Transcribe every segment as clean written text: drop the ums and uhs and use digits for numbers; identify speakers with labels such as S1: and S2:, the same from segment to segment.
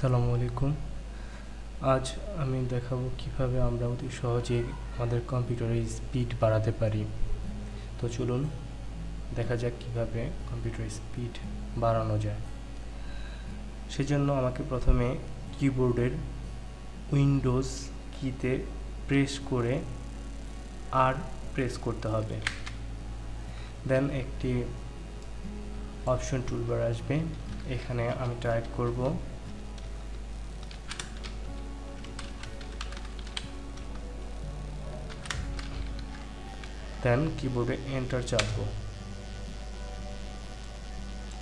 S1: আসসালামু আলাইকুম। আজ আমি দেখাবো কিভাবে আমরা অতি সহজে আমাদের কম্পিউটারের স্পিড বাড়াতে পারি। তো চলুন দেখা যাক কিভাবে কম্পিউটারের স্পিড বাড়ানো যায়। সেজন্য আমাকে প্রথমে কিবোর্ডের উইন্ডোজ কিতে প্রেস করে আর প্রেস করতে হবে। দেন একটি অপশন টুলবার আসবে, এখানে আমি টাইপ করব দেন কিবোর্ডে এন্টার চাপবো।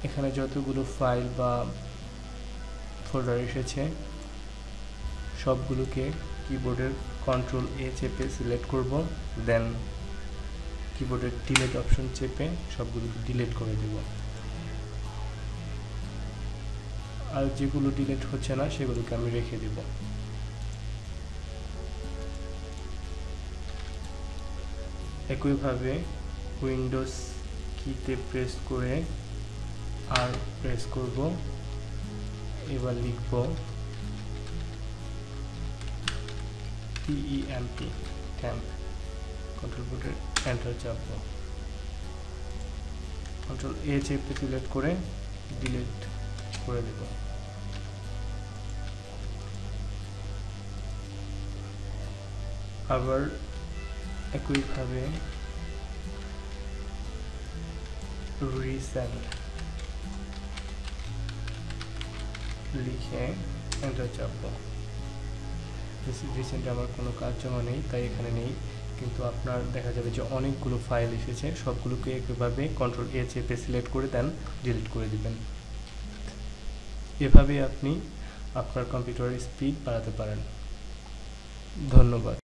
S1: এখানে যতগুলো ফাইল বা ফোল্ডার এসেছে সবগুলোকে কিবোর্ডের কন্ট্রোল এ চেপে সিলেক্ট করব, দেন কিবোর্ডের ডিলিট অপশন চেপে সবগুলোকে ডিলিট করে দেব। আর যেগুলো ডিলিট হচ্ছে না সেগুলোকে আমি রেখে দেব। একইভাবে উইন্ডোজ কিতে প্রেস করে আর প্রেস করব, এবার লিখব TEMP temp, কন্ট্রোল বোর্ডের এন্টার চাপবো, কন্ট্রোল এ চেপে সিলেক্ট করে ডিলিট করে দেব। আবার একইভাবে রিসেন্ট লিখে এন্টার চাপবো। রিসেন্ট আমার কোনো কাজ জমা নেই তাই এখানে নেই, কিন্তু আপনার দেখা যাবে যে অনেকগুলো ফাইল এসেছে, সবগুলোকে একইভাবে কন্ট্রোল এ চেপে সিলেক্ট করে দেন ডিলিট করে দিবেন। এভাবে আপনি আপনার কম্পিউটারের স্পিড বাড়াতে পারেন। ধন্যবাদ।